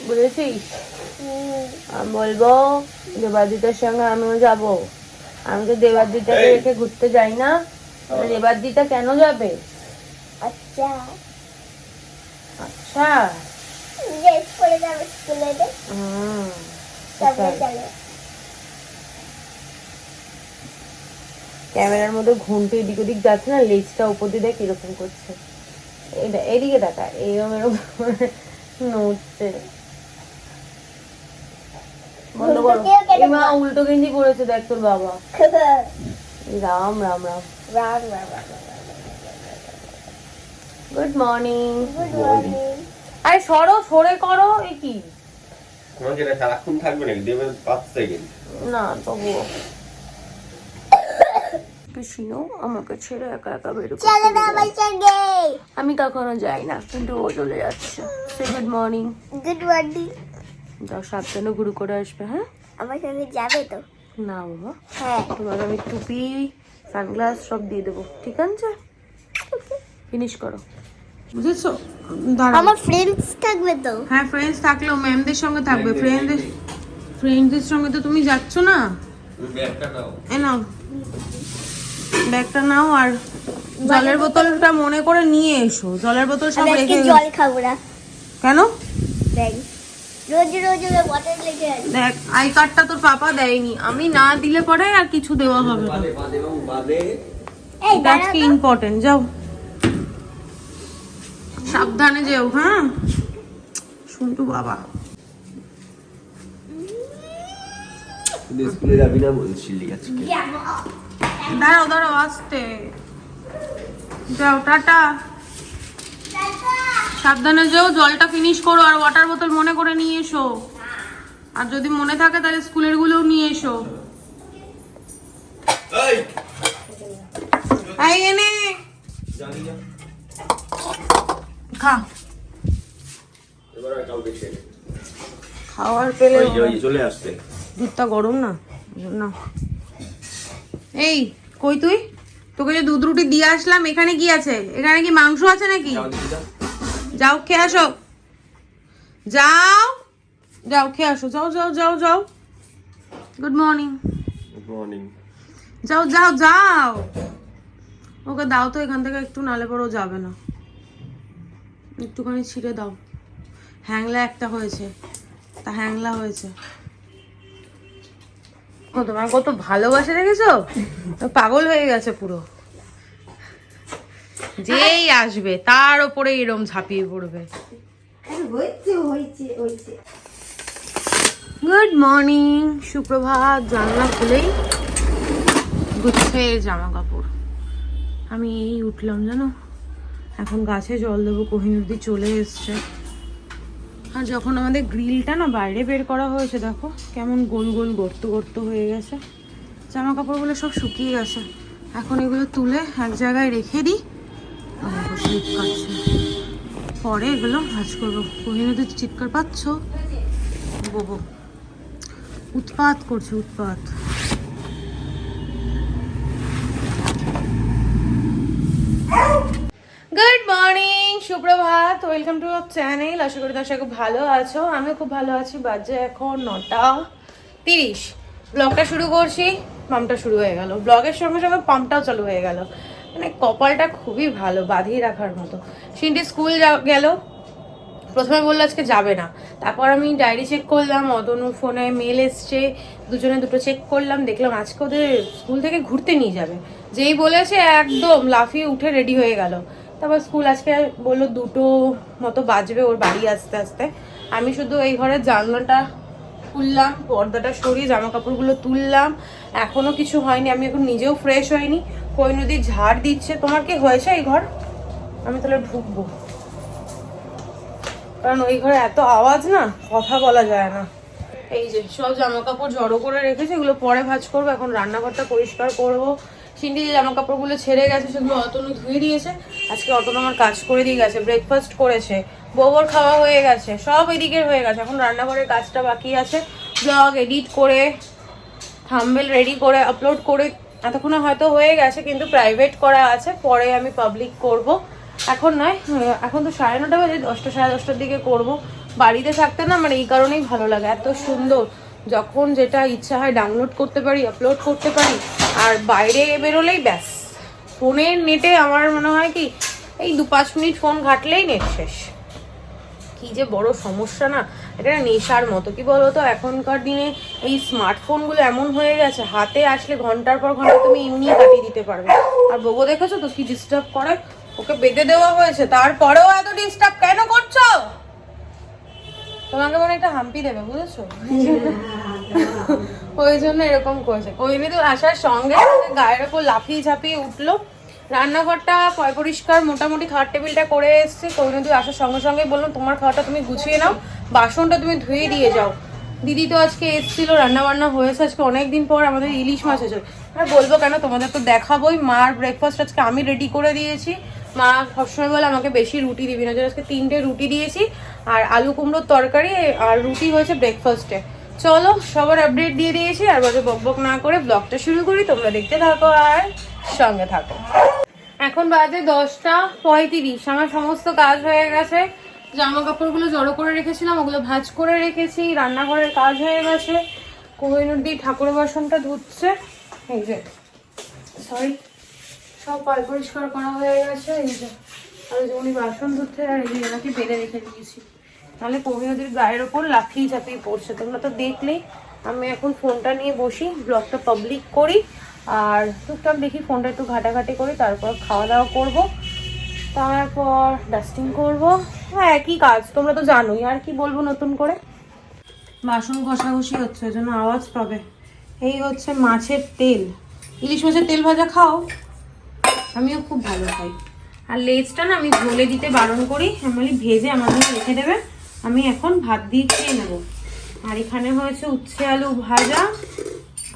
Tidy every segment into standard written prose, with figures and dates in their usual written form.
বুঝেছিস? আমি বলবো দেবাদিতার সঙ্গে আমিও যাব। আমি তো দেবাদিতাকে রেখে ঘুরতে যাই না। দেবাদিতা কেন যাবে? আচ্ছা আচ্ছা ড্রেস পরে যাবে স্কুলে রে। চলো ক্যামেরার মধ্যে ঘুমটা এদিক ওদিক যাচ্ছে না, লেজটা উপর দিয়ে দেখ কিরকম করছে। এটা এদিকে দেখা, এরকম এরকম নড়ছে। বন্ধ করো। মা উল্টো গেঞ্জি পরেছে দেখ তোর বাবা। Ram Ram Ram. Ram Ram Ram. Good morning. Good morning. আরে সরে করো। এ কি তোমাকে এটা সারাক্ষণ থাকবে নাকি? দেবে 5 সেকেন্ড না তবুও কৃষ্ণ আমাকে ছেড়ে একা একা বেরো। চলো না আমার সঙ্গে। আমি কখনো যাই না, কিন্তু ও চলে যাচ্ছে। সে গুড মর্নিং। Good morning. যাও সাবধানে ঘুরু করে আসবে। হ্যাঁ আমার সঙ্গে যাবে তো? না বাবা, হ্যাঁ তোমার আমি টুপি সানগ্লাস সব দিয়ে দেবো, ঠিক আছে? ফিনিশ করো, বুঝেছো? আমার ফ্রেন্ডস থাকবে তো? হ্যাঁ ফ্রেন্ডস থাকলেও ম্যামদের সঙ্গে থাকবে। ফ্রেন্ডদের সঙ্গে তো তুমি যাচ্ছ না। ব্যাগটা নাও। এ নাও ব্যাগটা নাও, আর জলের বোতলটা মনে করে নিয়ে এসো। জলের বোতল সব আমি আজকে রেখে জল খাবো না। কেন? দেখ রোজ রোজ বটল লেগে আছে। দেখ আই কার্ডটা তোর পাপা দেয়নি, আমি না দিলে পরে আর কিছু দেওয়া হবে না। এই এটা আজকে ইম্পর্টেন্ট। যাও সাবধানে যেও। হ্যাঁ শুনটু বাবা। স্কুলে যাবি না বলছিলি আজকে? দাঁড়াও আসতে যাও। টাটা, সাবধানে যেও। জলটা ফিনিশ করো, আর ওয়াটার বোতল মনে করে নিয়ে এসো। আর যদি মনে থাকে তাহলে স্কুলের গুলোও নিয়ে এসো। এই এনে খা। খাওয়ার পেলে চলে আসছে। দুধটা গরম না না। এই কই তুই? তোকে যে দুধ রুটি দিয়ে আসলাম, এখানে কি আছে? এখানে কি মাংস আছে নাকি? যাও খেয়ে আসো। যাও যাও খেয়ে আসো। যাও যাও যাও যাও। Good morning. Good morning. যাও যাও যাও। ওকে দাও তো এখান থেকে একটু, নালে পরেও যাবে না। একটুখানি ছিঁড়ে দাও। হ্যাংলা একটা হয়েছে, তা হ্যাংলা হয়েছে। ও তোমার কত ভালোবাসে দেখেছো? তো পাগল হয়ে গেছে পুরো। যেই আসবে তার উপরে এরম ঝাঁপিয়ে পড়বে। গুড মর্নিং, সুপ্রভাত। জানলা খুলেই গুচ্ছে জামা কাপড়। আমি এই উঠলাম জানো, এখন গাছে জল দেবো। কোহিনুরদি চলে এসছে। আর যখন আমাদের গ্রিলটা না বাইরে বের করা হয়েছে, দেখো কেমন গোল গোল গর্ত গর্ত হয়ে গেছে। জামা কাপড়গুলো সব শুকিয়ে গেছে। এখন এগুলো তুলে এক জায়গায় রেখে দিই। শীত কাটছে, পরে এগুলো ভাজ করবো। কোহিনুরদি চিৎকার পাচ্ছ? বোবো উৎপাত করছে, উৎপাত। গুড মর্নিং, সুপ্রভাত। Welcome to our channel. আশা করি তোমরা খুব ভালো আছো। আমিও খুব ভালো আছি। বাজে এখন 9:30। ব্লগটা শুরু করছি, পাম্পটা শুরু হয়ে গেল। ব্লগের সঙ্গে সঙ্গে পাম্পটাও চালু হয়ে গেল। মানে কপালটা খুবই ভালো, বাঁধিয়ে রাখার মতো। সিনটি স্কুল গেল। প্রথমে বললো আজকে যাবে না, তারপর আমি ডায়েরি চেক করলাম, অদনুর ফোনে মেল এসছে, দুজনে দুটো চেক করলাম, দেখলাম আজকে ওদের স্কুল থেকে ঘুরতে নিয়ে যাবে। যেই বলেছে একদম লাফিয়ে উঠে রেডি হয়ে গেল। তারপর স্কুল আজকে বললো 2টো মতো বাজবে ওর বাড়ি আসতে আসতে। আমি শুধু এই ঘরের জানলাটা খুললাম, পর্দাটা সরিয়ে জামা কাপড়গুলো তুললাম। এখনো কিছু হয়নি, আমি এখন নিজেও ফ্রেশ হয়নি। কোহিনুরদি ঝাড় দিচ্ছে। তোমার কি হয়েছে এই ঘর? আমি তাহলে ঢুকবো, কারণ ওই ঘরে এত আওয়াজ না, কথা বলা যায় না। এই যে সব জামা কাপড় জড়ো করে রেখেছে, এগুলো পরে ভাঁজ করবো। এখন রান্নাঘরটা পরিষ্কার করবো। সিন্ডি যে জামা কাপড়গুলো ছেড়ে গেছে সেগুলো অতনু ধুয়ে দিয়েছে। আজকে অতনু আমার কাজ করে দিয়ে গেছে, ব্রেকফাস্ট করেছে, গোবর খাওয়া হয়ে গেছে, সব এদিকের হয়ে গেছে। এখন রান্নাঘরের কাজটা বাকি আছে। ব্লগ এডিট করে, থাম্বনেল রেডি করে, আপলোড করে এতক্ষণে হয়তো হয়ে গেছে, কিন্তু প্রাইভেট করা আছে, পরে আমি পাবলিক করব। এখন নয়, এখন তো 9:30 বাজে, 10টা 10:30টার দিকে করব। বাড়িতে থাকতে না আমার এই কারণেই ভালো লাগে, এত সুন্দর যখন যেটা ইচ্ছা হয় ডাউনলোড করতে পারি, আপলোড করতে পারি। আর বাইরে বেরোলেই ব্যাস, ফোনের নেটে আমার মনে হয় কি এই 2-5 মিনিট ফোন ঘাটলেই নেট শেষ। কি যে বড় সমস্যা না, এটা নেশার মতো। কি বলতো, এখনকার দিনে এই স্মার্টফোনগুলো এমন হয়ে গেছে, হাতে আসলে ঘন্টার পর ঘন্টা তুমি এমনি কাটিয়ে দিতে পারবে। আর বউকে দেখেছো তো কি ডিস্টার্ব করে, ওকে বেঁধে দেওয়া হয়েছে তারপরেও এত ডিস্টার্ব কেন করছো? তোমাকে মনে একটা হাম্পি দেবে, বুঝেছো? ওই জন্য এরকম করেছে। কোহিনুর আসার সঙ্গে গায়ের ওপর লাফিয়ে ঝাঁপিয়ে উঠলো। রান্নাঘরটা পরিষ্কার মোটামুটি, খাওয়ার টেবিলটা করে এসেছি। কোহিনুর আসার সঙ্গে সঙ্গে বললাম তোমার খাওয়াটা তুমি গুছিয়ে নাও, বাসনটা তুমি ধুয়ে দিয়ে যাও। দিদি তো আজকে এসেছিল, রান্না বান্না হয়েছে। আজকে অনেকদিন পর আমাদের ইলিশ মাছ হয়েছে। আর বলবো কেন, তোমাদের তো দেখাবোই। মার ব্রেকফাস্ট আজকে আমি রেডি করে দিয়েছি। মা সবসময় বলে আমাকে বেশি রুটি দিবি না, আজকে 3টে রুটি দিয়েছি, আর আলু কুমড়োর তরকারি আর রুটি হয়েছে ব্রেকফাস্টে। চলো সবার আপডেট দিয়ে দিয়েছি, আর বাজে বকবক না করে ব্লগটা শুরু করি। তোমরা দেখতে থাকো আর সঙ্গে থাকো। এখন বাজে 10:35। আমার সমস্ত কাজ হয়ে গেছে। জামা কাপড়গুলো জড়ো করে রেখেছিলাম, ওগুলো ভাঁজ করে রেখেছি। রান্নাঘরের কাজ হয়ে গেছে। কোহিনুর দি ঠাকুরের বাসনটা ধুচ্ছে, এই যে সরি সব পরিষ্কার করা হয়ে গেছে। এই যে আর উনি বাসন ধুচ্ছে, আর এই যে এনাকে বেঁধে রেখে দিয়েছি, তাহলে কোহিনুদের গায়ের ওপর লাফিয়ে ঝাঁপিয়ে পড়ছে। তোমরা তো দেখলেই। আমি এখন ফোনটা নিয়ে বসি, ব্লগটা পাবলিক করি, আর টুকটাক দেখি ফোনটা একটু ঘাটাঘাটি করি, তারপর খাওয়া দাওয়া করবো, তারপর ডাস্টিং করবো। হ্যাঁ একই কাজ, তোমরা তো জানোই, আর কি বলবো নতুন করে। বাসন ঘষাঘষি হচ্ছে, ওই জন্য আওয়াজ পাবে। এই হচ্ছে মাছের তেল, ইলিশ মাছের তেল ভাজা খাও? আমিও খুব ভালো খাই। আর লেজটা না আমি ঝোলে দিতে বারণ করি, আমি ভেজে আমার জন্য রেখে দেবে, আমি এখন ভাত দিয়ে খেয়ে নেব। আর এখানে হয়েছে উচ্ছে আলু ভাজা,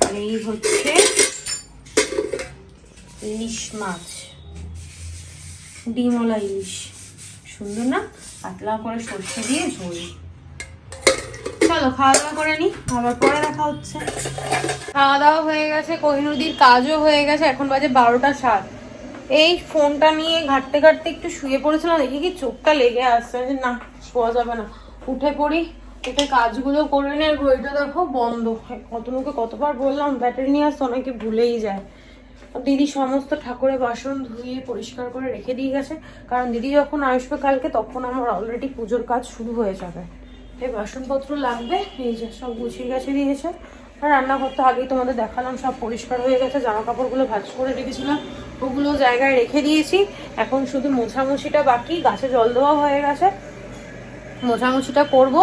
আর এই হচ্ছে ইলিশ মাছ, ডিমওয়ালা ইলিশ, সুন্দর না, পাতলা করে সর্ষে দিয়ে ঝোল। চলো খাওয়া দাওয়া করে নি, আবার পরে দেখা হচ্ছে। খাওয়া দাওয়া হয়ে গেছে, কোহিনুদির কাজও হয়ে গেছে। এখন বাজে 12:07। এই ফোনটা নিয়ে ঘাটতে ঘাটতে একটু শুয়ে পড়েছিলাম, দেখি কি চোখটা লেগে আসছে, না শোয়া যাবে না, উঠে পড়ি, উঠে কাজগুলো করে নে। ঘড়িটা দেখো বন্ধ। কতনুকে কতবার বললাম ব্যাটারি নিয়ে আসতে, অনেকে ভুলেই যায়। দিদি সমস্ত ঠাকুরের বাসন ধুয়ে পরিষ্কার করে রেখে দিয়ে গেছে, কারণ দিদি যখন আসবে কালকে তখন আমার অলরেডি পুজোর কাজ শুরু হয়ে যাবে। এই বাসনপত্র লাগবে, এই যে সব গুছিয়ে গেছে দিয়েছে। আর রান্নাঘর তো আগেই তোমাদের দেখালাম, সব পরিষ্কার হয়ে গেছে। জামা কাপড়গুলো ভাঁজ করে রেখেছিলাম, ওগুলো জায়গায় রেখে দিয়েছি। এখন শুধু মোছামুছিটা বাকি, গাছে জল দেওয়া হয়ে গেছে। মোছামুছিটা করব,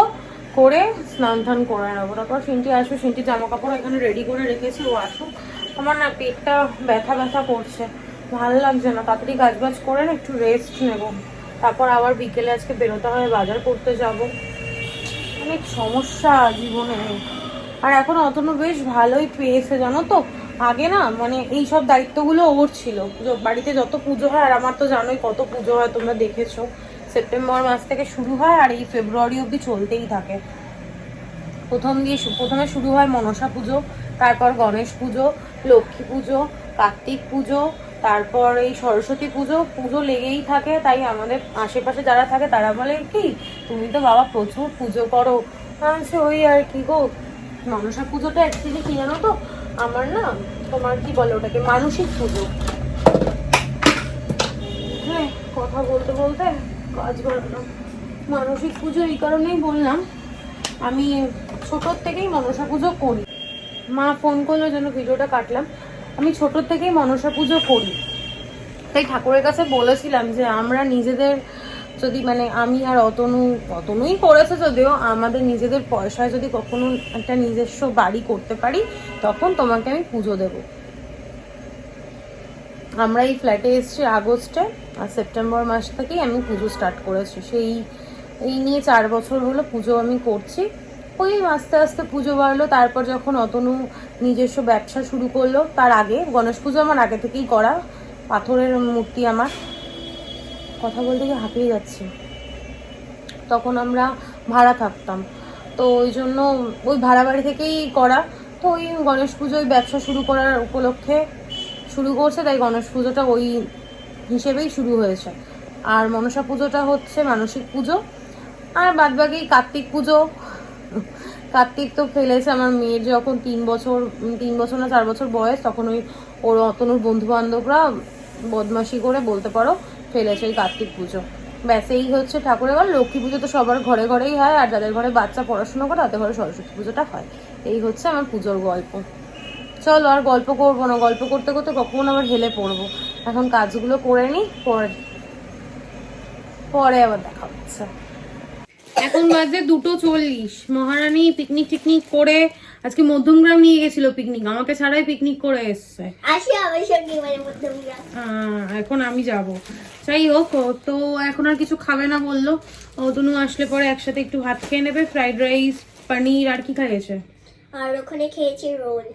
করে স্নান টান করে নেবো। তারপর সিনটি আসবে, সিনটি জামা কাপড় এখানে রেডি করে রেখেছি, ও আসুক। আমার না পেটটা ব্যথা ব্যথা করছে, ভালো লাগছে না। তাড়াতাড়ি কাজবাজ করে না একটু রেস্ট নেব, তারপর আবার বিকেলে আজকে বেরোতে হবে, বাজার করতে যাব। অনেক সমস্যা জীবনে। আর এখন অতনু বেশ ভালোই পেয়েছে জানো তো। আগে না মানে এই সব দায়িত্বগুলো ওর ছিল, বাড়িতে যত পুজো হয়, আর আমার তো জানোই কত পুজো হয়, তোমরা দেখেছো। সেপ্টেম্বর মাস থেকে শুরু হয় আর এই ফেব্রুয়ারি অবধি চলতেই থাকে। প্রথমে শুরু হয় মনসা পুজো, তারপর গণেশ পুজো, লক্ষ্মী পুজো, কার্তিক পুজো, তারপর এই সরস্বতী পুজো। পুজো লেগেই থাকে। তাই আমাদের আশেপাশে যারা থাকে তারা বলে কি তুমি তো বাবা প্রচুর পুজো করো। ওই আর কি গো, মনসা পুজোটা অ্যাকচুয়ালি কি জানো তো, আমার না তোমার কি বলে ওটাকে, মানসিক পুজো। হ্যাঁ কথা বলতে বলতে কাজ বাড়লাম। মানসিক পুজো এই কারণেই বললাম, আমি ছোটোর থেকেই মনসা পুজো করি। মা ফোন করলো জন্য ভিডিওটা কাটলাম। আমি ছোটোর থেকেই মনসা পুজো করি, তাই ঠাকুরের কাছে বলেছিলাম যে আমরা নিজেদের যদি মানে আমি আর অতনুই করেছে যদিও, আমাদের নিজেদের পয়সায় যদি কখনো একটা নিজস্ব বাড়ি করতে পারি তখন তোমাকে আমি পুজো দেব। আমরা এই ফ্ল্যাটে এসেছি আগস্টে, আর সেপ্টেম্বর মাস থেকেই আমি পুজো স্টার্ট করেছি। এই নিয়ে 4 বছর হলো পুজো আমি করছি। ওই আস্তে আস্তে পুজো বাড়লো। তারপর যখন অতনু নিজস্ব ব্যবসা শুরু করলো, তার আগে গণেশ পুজো আমার আগে থেকেই করা, পাথরের মূর্তি আমার, কথা বলতে গিয়ে হাঁপিয়ে যাচ্ছি। তখন আমরা ভাড়া থাকতাম, তো ওই জন্য ওই ভাড়া বাড়ি থেকেই করা। তো ওই গণেশ পুজোয় ব্যবসা শুরু করার উপলক্ষে শুরু করছে, তাই গণেশ পুজোটা ওই হিসেবেই শুরু হয়েছে। আর মনসা পুজোটা হচ্ছে মানসিক পুজো। আর বাদ বাকি কার্তিক পুজো, কার্তিক তো ফেলেছে আমার মেয়ের যখন 3 বছর না 4 বছর বয়স, তখন ওর অতনুর বন্ধু বান্ধবরা বদমাশি করে বলতে পারো ফেলেছে এই কার্তিক পুজো। ব্যাস এই হচ্ছে ঠাকুরের ঘর। লক্ষ্মী পুজো তো সবার ঘরে ঘরেই হয়, আর যাদের ঘরে বাচ্চা পড়াশোনা করে তাদের ঘরে সরস্বতী পুজোটা হয়। এই হচ্ছে আমার পুজোর গল্প। চলো আর গল্প করবো না, গল্প করতে করতে কখন আবার হেলে পড়বো। এখন কাজগুলো করে নিই, পরে আবার দেখা হচ্ছে। এখন বাজে 2:40। মহারানী পিকনিক টিকনিক করে আজকে মধ্যমগ্রাম নিয়ে গেছিল পিকনিক, আমাকে ছাড়াই পিকনিক করে এসছে। এখন আমি যাব। যাই হোক, তো এখন আর কিছু খাবে না বললো। তনু আসলে পরে একসাথে একটু ভাত খেয়ে নেবে, ফ্রাইড রাইস, পনির। আর কি খাইয়েছে? আর ওখানে খেয়েছি রোল।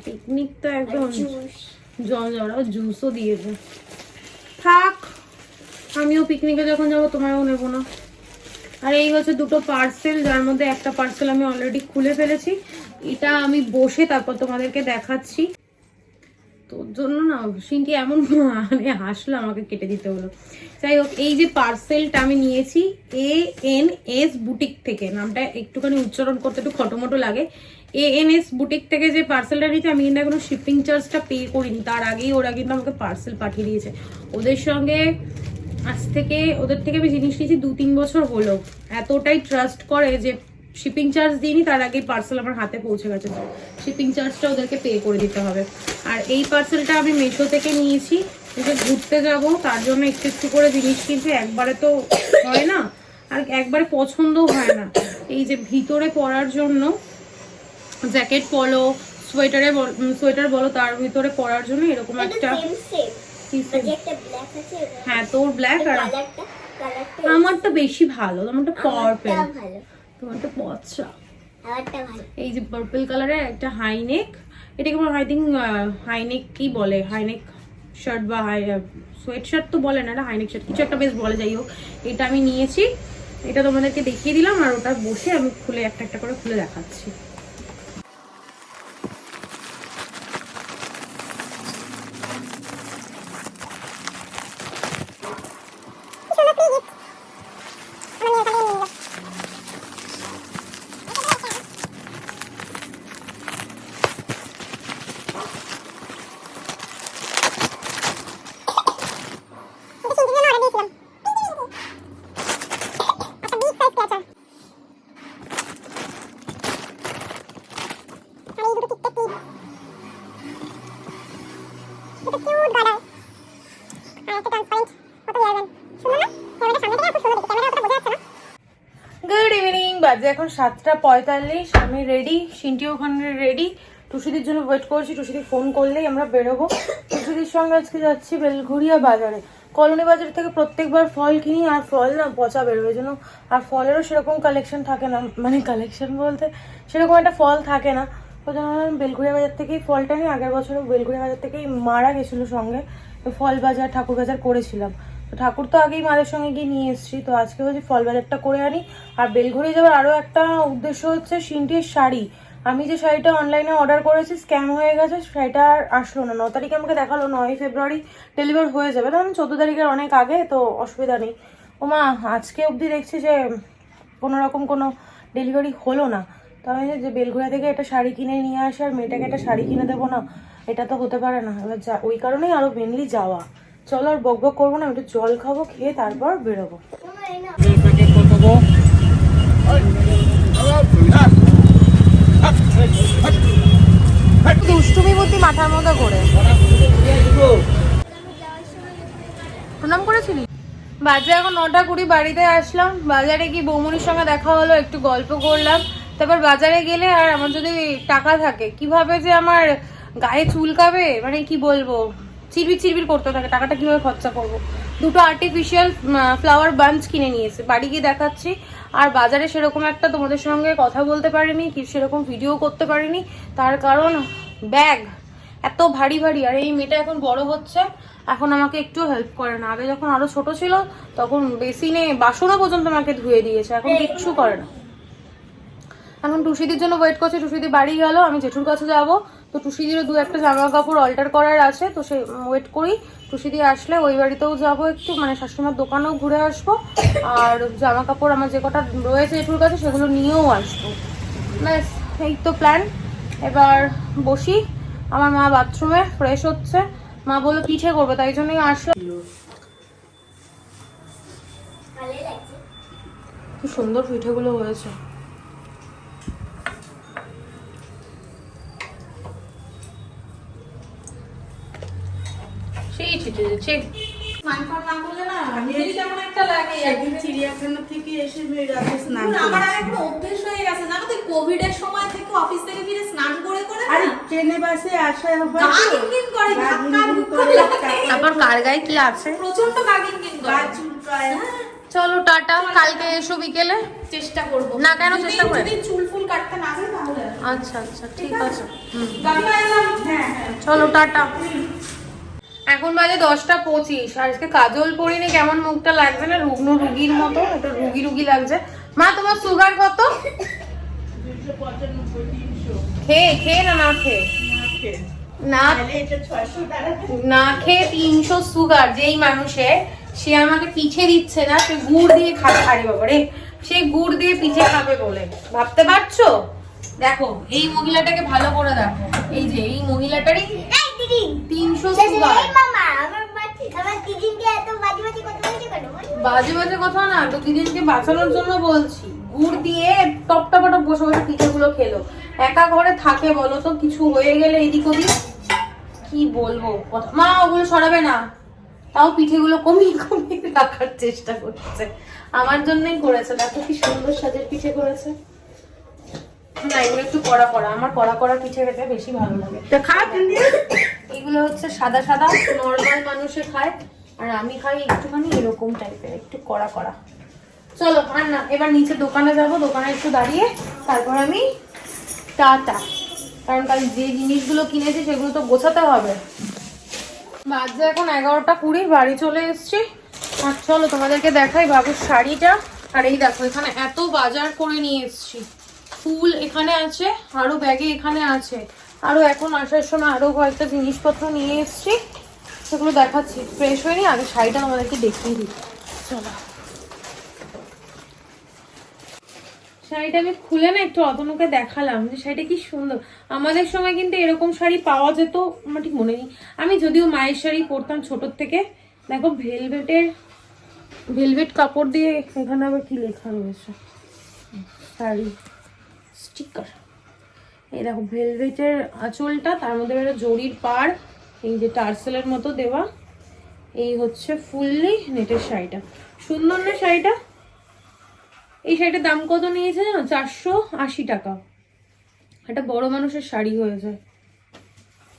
পিকনিক তো একদম জুস, জল জুসও দিয়েছে। থাক, আমিও পিকনিকে যখন যাবো তোমারও নেবো না। আর এই হচ্ছে 2টো পার্সেল, যার মধ্যে একটা পার্সেল আমি অলরেডি খুলে ফেলেছি। এটা আমি বসে তারপর তোমাদেরকে দেখাচ্ছি। তোর জন্য না সিনটি এমন মানে হাসলো, আমাকে কেটে দিতে হলো। যাই হোক, এই যে পার্সেলটা আমি নিয়েছি ANS বুটিক থেকে। নামটা একটুখানি উচ্চারণ করতে একটু খটোমটো লাগে। ANS বুটিক থেকে যে পার্সেলটা নিয়েছি, আমি কিন্তু এখনো শিপিং চার্জটা পে করিনি। তার আগেই ওরা কিন্তু আমাকে পার্সেল পাঠিয়ে দিয়েছে। ওদের সঙ্গে ওদের থেকে আমি জিনিস নিয়েছি 2-3 বছর হলো। এতটাই ট্রাস্ট করে যে শিপিং চার্জ দিইনি, তার আগেই পার্সেল আমার হাতে পৌঁছে গেছে। শিপিং চার্জটা ওদেরকে পে করে দিতে হবে। আর এই পার্সেলটা আমি মিশো থেকে নিয়েছি। ঘুরতে যাব, তার জন্য একটু একটু করে জিনিস কিনছি, একবারে তো হয় না, আর একবারে পছন্দও হয় না। এই যে ভিতরে পরার জন্য জ্যাকেট বলো, সোয়েটার বলো, তার ভিতরে পরার জন্য এরকম একটা। হ্যাঁ, তোর ব্ল্যাক আর আমারটা বেশি ভালো, আমারটা পার্পল, তোমারটা পচা। এই যে পার্পল কালারের একটা হাইনেক, এটাকে আই থিঙ্ক হাইনেক কি বলে, হাইনেক শার্ট বা সোয়েট শার্ট তো বলে না, এটা হাইনেক শার্ট কিছু একটা বেশ বলে। যাই হোক, এটা আমি নিয়েছি, এটা তোমাদেরকে দেখিয়ে দিলাম। আর ওটা বসে আমি খুলে একটা একটা করে খুলে দেখাচ্ছি। গুড ইভিনিং, বাজে এখন 7:45। আমি রেডি, সিনটি ওখানে রেডি। টুসিদির জন্য ওয়েট করছি, টুসিদি ফোন করলেই আমরা বেরোবো। টুসিদির সঙ্গে আজকে যাচ্ছি বেলঘুরিয়া বাজারে। কলোনি বাজার থেকে প্রত্যেকবার ফল কিনি, আর ফল না পচা বেরোয় জন্য, আর ফলেরও সেরকম কালেকশন থাকে না, মানে কালেকশন বলতে সেরকম একটা ফল থাকে না। ওই জন্য বেলঘুরিয়া বাজার থেকেই ফলটা নিই। আগের বছরও বেলঘুরিয়া বাজার থেকেই মারা গেছিলো সঙ্গে, তো ফল বাজার ঠাকুর বাজার করেছিলাম। তো ঠাকুর তো আগেই মাদের সঙ্গে গিয়ে নিয়ে এসেছি, তো আজকে হচ্ছে ফল বাজারটা করে আনি। আর বেলঘুরিয়া যাওয়ার আরও একটা উদ্দেশ্য হচ্ছে সিনটির শাড়ি। আমি যে শাড়িটা অনলাইনে অর্ডার করেছি স্ক্যাম হয়ে গেছে, শাড়িটা আর আসলো না। 9 তারিখে আমাকে দেখালো 9 ফেব্রুয়ারি ডেলিভার হয়ে যাবে, তখন 14 তারিখের অনেক আগে, তো অসুবিধা নেই। ও মা, আজকে অবধি দেখছি যে কোনো রকম কোনো ডেলিভারি হলো না। তো আমি যে বেলঘুরিয়া থেকে একটা শাড়ি কিনে নিয়ে আসি আর মেয়েটাকে একটা শাড়ি কিনে দেবো না, এটা তো হতে পারে না। এবার ওই কারণেই আরও মেনলি যাওয়া। চলো আর বক বক করবো না, একটু জল খাবো, খেয়ে তারপর বেরোবো। দুষ্টুমি বুদ্ধি মাথার মধ্যে করে প্রণাম করেছিলি। বাজে এখন 9:20, বাড়িতে আসলাম। বাজারে গিয়ে বৌমনির সঙ্গে দেখা হলো, একটু গল্প করলাম। তারপর বাজারে গেলে আর আমার যদি টাকা থাকে, কিভাবে যে আমার গায়ে চুলকাবে, মানে কি বলবো, চিরবির চিরবির করতে থাকে, টাকাটা কিভাবে খরচা করবো। 2টো আর্টিফিশিয়াল ফ্লাওয়ার বাঞ্চ কিনে নিয়েছে, বাড়ি গিয়ে দেখাচ্ছি। আর বাজারে সেরকম একটা তোমাদের সঙ্গে কথা বলতে পারিনি, কি সেরকম ভিডিও করতে পারিনি, তার কারণ ব্যাগ এত ভারী ভারী। আর এই মেয়েটা এখন বড় হচ্ছে, এখন আমাকে একটু হেল্প করে না। আগে যখন আরো ছোট ছিল তখন বেসিনে বাসনও পর্যন্ত আমাকে ধুয়ে দিয়েছে, এখন কিচ্ছু করে না। এখন টুসিদির জন্য ওয়েট করছি। টুসিদি বাড়ি গেল, আমি জেঠুর কাছে যাব, তো টুসিদিরও দু একটা জামা কাপড় অল্টার করার আছে, তো সে ওয়েট করি। টুসিদি আসলে ওই বাড়িতেও যাবো একটু, মানে শাশুড়িমার দোকানেও ঘুরে আসবো, আর জামা কাপড় আমার যে কটা রয়েছে এটুর কাছে সেগুলো নিয়েও আসবো। ব্যাস এই তো প্ল্যান। এবার বসি, আমার মা বাথরুমে ফ্রেশ হচ্ছে, মা বললো পিঠে করবে, তাই জন্যই আসলো। ভালোই লাগছে। কি সুন্দর পিঠেগুলো হয়েছে। সেই ছিটে যাচ্ছে মাংস না করলে না নিজেরই কেমন একটা লাগে। একদিন চিড়িয়াখানা থেকে এসে রাতে স্নান আমার এখন অভ্যেস হয়ে গেছে জানো তো, কোভিড এর সময় থেকে অফিস থেকে ফিরে স্নান করে করে আরে ট্রেনে বাসে আসা হয় গা গিনগিন করে, ধাক্কা ধুক্কা লাগে। তারপর কার গায়ে কি আছে। প্রচন্ড গা গিনগিন গা করে। চুলকায়। চলো টাটা, কালকে এসো বিকেলে। চেষ্টা করব না, কেন চেষ্টা করে? যদি চুল ফুল কাটতে না যায় তাহলে আচ্ছা আচ্ছা ঠিক আছে। কাকিমা এলাম। হ্যাঁ চলো টাটা। এখন বাজে 10:25, আর আজকে কাজল পরিনি, কেমন মুখটা লাগছে না, রুগ্ন রুগীর মতো, একটু রুগী রুগী লাগছে। মা তোমার সুগার কত? খেয়ে খেয়ে না খেয়ে না না খেয়ে 300 সুগার যেই মানুষের, সে আমাকে পিঠে দিচ্ছে না, সে গুড় দিয়ে খাবে। আরে বাবা রে, সে গুড় দিয়ে পিঠে খাবে বলে ভাবতে পারছো? দেখো এই মহিলাটাকে ভালো করে দেখো, এই যে এই মহিলাটারই এই দিদি 300 সুগার। এই মামা আমার দিদিকে এত বাজে বাজে কথা বলছে কেন? বাজে বাজে কথা না তো, দিদিনকে বাঁচানোর জন্য বলছি। গুড় দিয়ে টপটাপাটপ বসে বসে পিঠেগুলো খেলো। একা ঘরে থাকে বলো তো, কিছু হয়ে গেলে এদিক ওদিক কি বলবো কথা। মা ওগুলো সরাবে না, তাও পিঠেগুলো কমিয়ে কমিয়ে রাখার চেষ্টা করছে। আমার জন্যই করেছে, দেখো কি সুন্দর সাজের পিঠে করেছে। না এগুলো একটু কড়া কড়া, আমার কড়া কড়া পিঠে খেতে বেশি ভালো লাগে। এগুলো হচ্ছে সাদা সাদা নর্মাল মানুষে খায়, আর আমি খাই একটুখানি এরকম টাইপের, একটু কড়া কড়া। চলো আর না, এবার নিচে দোকানে যাব, দোকানে একটু দাঁড়িয়ে তারপর আমি টাটা, কারণ কাল যে জিনিসগুলো কিনেছি সেগুলো তো গোছাতে হবে। বাজে এখন 11:20, বাড়ি চলে এসেছি। আর চলো তোমাদেরকে দেখাই বাবুর শাড়িটা। আর এই দেখো এখানে এত বাজার করে নিয়ে এসেছি, ফুল এখানে আছে, আরো ব্যাগে এখানে আছে, আরো এখন আসার সময় আরো কয়েকটা জিনিসপত্র নিয়ে এসেছি, সেগুলো দেখাচ্ছি। ফ্রেশ হয়নি, আগে শাড়িটা আমাদেরকে দেখিয়ে দিই। চলো শাড়িটা আমি খুলে না একটু অতনুকে দেখালাম যে শাড়িটা কি সুন্দর। আমাদের সময় কিন্তু এরকম শাড়ি পাওয়া যেত, আমার ঠিক মনে নেই। আমি যদিও মায়ের শাড়ি পরতাম ছোটোর থেকে। দেখো ভেলভেট কাপড় দিয়ে, এখানে আবার কি লেখা রয়েছে, শাড়ি স্টিকার। এই দেখো ভেলভেটের আঁচলটা, তার মধ্যে একটা জরির পাড়, এই যে টার্সেলের মতো দেওয়া। এই হচ্ছে ফুললি নেটের শাড়িটা। সুন্দর না শাড়িটা? এই শাড়িটার দাম কত নিয়েছে জানো? 480 টাকা। একটা বড় মানুষের শাড়ি হয়ে যায়।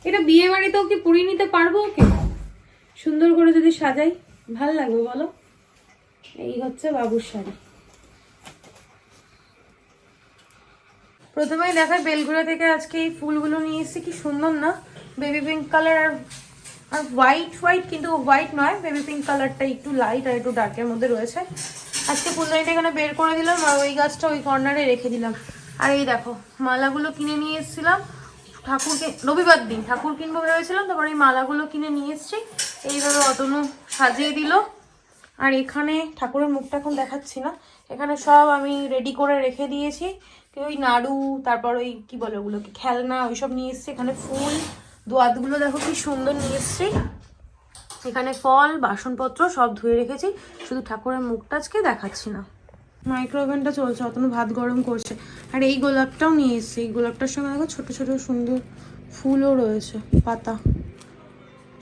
এটা বিয়ে বাড়িতেও কি পরিয়ে নিতে পারবো ওকে? সুন্দর করে যদি সাজাই ভাল লাগবে বলো? এই হচ্ছে বাবুর শাড়ি। প্রথমেই দেখায় বেলঘুরা থেকে আজকে এই ফুলগুলো নিয়ে এসেছি, কি সুন্দর না, বেবি পিঙ্ক কালার আর হোয়াইট, কিন্তু হোয়াইট নয়, বেবি পিঙ্ক কালারটা একটু লাইট আর একটু ডার্কের মধ্যে রয়েছে। আজকে ফুলদানিটা এখানে বের করে দিলাম, আর ওই গাছটা ওই কর্নারে রেখে দিলাম। আর এই দেখো মালাগুলো কিনে নিয়ে এসেছিলাম ঠাকুরকে, রবিবার দিন ঠাকুর কিনবো ভেবেছিলাম, তারপর এই মালাগুলো কিনে নিয়ে এসেছি। এইভাবে অতনু সাজিয়ে দিল। আর এখানে ঠাকুরের মুখটা এখন দেখাচ্ছি না, এখানে সব আমি রেডি করে রেখে দিয়েছি। ওই নাড়ু, তারপর ওই কি বলে ওগুলোকে, খেলনা, ওইসব নিয়ে এসেছি। এখানে ফুল, দোয়াতগুলো দেখো কি সুন্দর নিয়ে এসেছি। এখানে ফল, বাসনপত্র সব ধুয়ে রেখেছি, শুধু ঠাকুরের মুখটা আজকে দেখাচ্ছি না। মাইক্রো ওভেনটা চলছে, অতনু ভাত গরম করছে। আর এই গোলাপটাও নিয়ে এসেছি, এই গোলাপটার সঙ্গে দেখো ছোট ছোট সুন্দর ফুলও রয়েছে, পাতা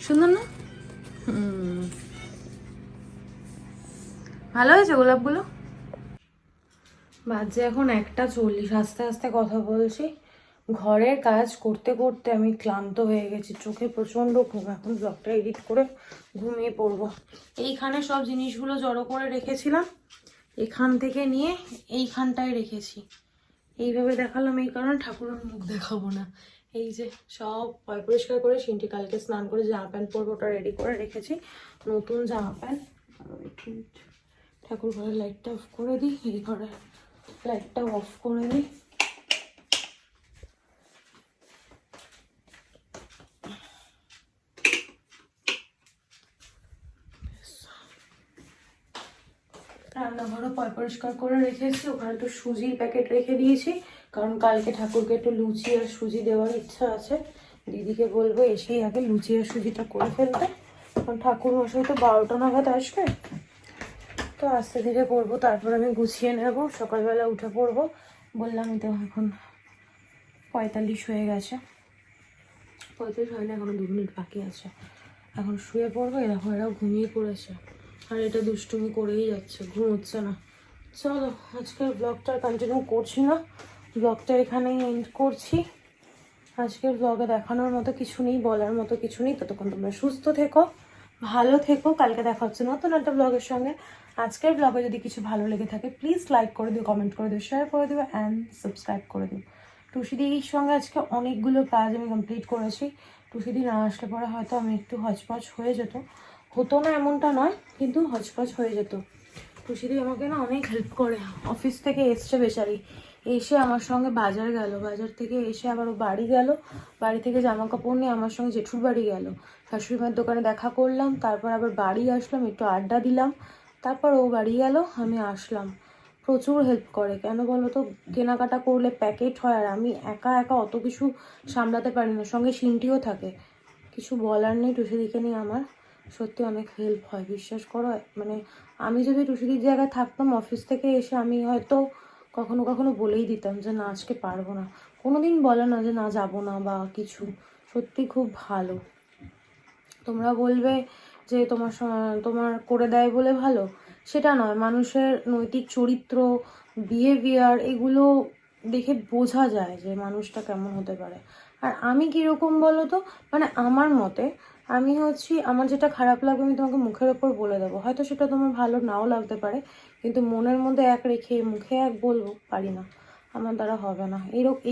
সুন্দর না? ভালো হয়েছে গোলাপগুলো। বাজে এখন 1:40, আস্তে আস্তে কথা বলছি। ঘরের কাজ করতে করতে আমি ক্লান্ত হয়ে গেছি, চোখে প্রচন্ড ঘুম। এখন ব্লগটা এডিট করে ঘুমিয়ে পড়বো। এইখানে সব জিনিসগুলো জড়ো করে রেখেছিলাম, এখান থেকে নিয়ে এইখানটায় রেখেছি। এইভাবে দেখালাম এই কারণে ঠাকুরের মুখ দেখাবো না। এই যে সব পরিষ্কার করে সিনটি কালকে স্নান করে জামা প্যান্ট পরবো, ওটা রেডি করে রেখেছি, নতুন জামা প্যান্ট। ঠাকুর ঘরের লাইটটা অফ করে দিই, এই ঘরের লাইটটা অফ করে দিই। পরিষ্কার করে রেখেছি। ওখানে একটু সুজির প্যাকেট রেখে দিয়েছি, কারণ কালকে ঠাকুরকে একটু লুচি আর সুজি দেওয়ার ইচ্ছা আছে। দিদিকে বলবো এসেই আগে লুচি আর সুজিটা করে ফেলতে, কারণ ঠাকুর মশাই তো 12টা নাগাদ আসবে। তো আস্তে ধীরে করবো, তারপর আমি গুছিয়ে নেব। সকালবেলা উঠে পড়বো, বললামই তো এখন 45 হয়ে গেছে। 45 হয় না, এখনো 2 মিনিট বাকি আছে। এখন শুয়ে পড়বো। এরকম এরাও ঘুমিয়ে পড়েছে, আর এটা দুষ্টুমি করেই যাচ্ছে, ঘুমোচ্ছে না। চলো আজকের ব্লগটা কন্টিনিউ করছি না, ব্লগটা এখানেই এন্ড করছি। আজকের ব্লগে দেখানোর মতো কিছু নেই, বলার মতো কিছু নেই। ততক্ষণ তোমরা সুস্থ থেকো, ভালো থেকো। কালকে দেখা হচ্ছে নতুন একটা ব্লগের সঙ্গে। আজকের ব্লগে যদি কিছু ভালো লেগে থাকে প্লিজ লাইক করে দিও, কমেন্ট করে দিও, শেয়ার করে দিও অ্যান্ড সাবস্ক্রাইব করে দিও। টুসিদির সঙ্গে আজকে অনেকগুলো কাজ আমি কমপ্লিট করেছি। টুসিদি না আসলে পরে হয়তো আমি একটু হচপচ হয়ে যেত, হতো না এমনটা নয়, কিন্তু হচপচ হয়ে যেত। টুসিদি আমাকে না অনেক হেল্প করে। অফিস থেকে এসছে বেচারি, এসে আমার সঙ্গে বাজার গেল, বাজার থেকে এসে আবার ও বাড়ি গেল, বাড়ি থেকে জামা কাপড় নিয়ে আমার সঙ্গে জেঠুর বাড়ি গেল, শাশুড়ি মায়ের দোকানে দেখা করলাম, তারপর আবার বাড়ি আসলাম, একটু আড্ডা দিলাম, তারপর ও বাড়ি গেল, আমি আসলাম। প্রচুর হেল্প করে। কেন বলো তো, কেনাকাটা করলে প্যাকেট হয়, আর আমি একা একা অত কিছু সামলাতে পারি না, সঙ্গে সিনটিও থাকে। কিছু বলার নেই, টুসিদিকে নিয়ে আমার সত্যি অনেক হেল্প হয়, বিশ্বাস করো। মানে আমি যদি টুসিদির জায়গায় থাকতাম, অফিস থেকে এসে আমি হয়তো কখনো কখনো বলেই দিতাম যে না আজকে পারবো না। কোনোদিন বলে না যে না যাবো না বা কিছু। সত্যি খুব ভালো। তোমরা বলবে যে তোমার করে দেয় বলে ভালো, সেটা নয়। মানুষের নৈতিক চরিত্র, বিহেভিয়ার, এগুলো দেখে বোঝা যায় যে মানুষটা কেমন হতে পারে। আর আমি কীরকম বলো তো, মানে আমার মতে আমি হচ্ছি, আমার যেটা খারাপ লাগবে আমি তোমাকে মুখের ওপর বলে দেবো, হয়তো সেটা তোমার ভালো নাও লাগতে পারে, কিন্তু মনের মধ্যে এক রেখে মুখে এক বলবো পারি না, আমার দ্বারা হবে না।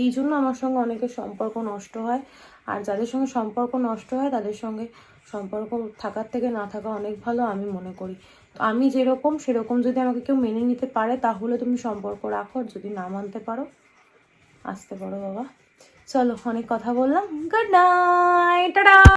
এই জন্য আমার সঙ্গে অনেকের সম্পর্ক নষ্ট হয়। আর যাদের সঙ্গে সম্পর্ক নষ্ট হয় তাদের সঙ্গে সম্পর্ক থাকার থেকে না থাকা অনেক ভালো আমি মনে করি। তো আমি যেরকম সেরকম যদি আমাকে কেউ মেনে নিতে পারে তাহলে তুমি সম্পর্ক রাখো, আর যদি না মানতে পারো আসতে পারো বাবা। চলো অনেক কথা বললাম, গুড নাইট, টাটা।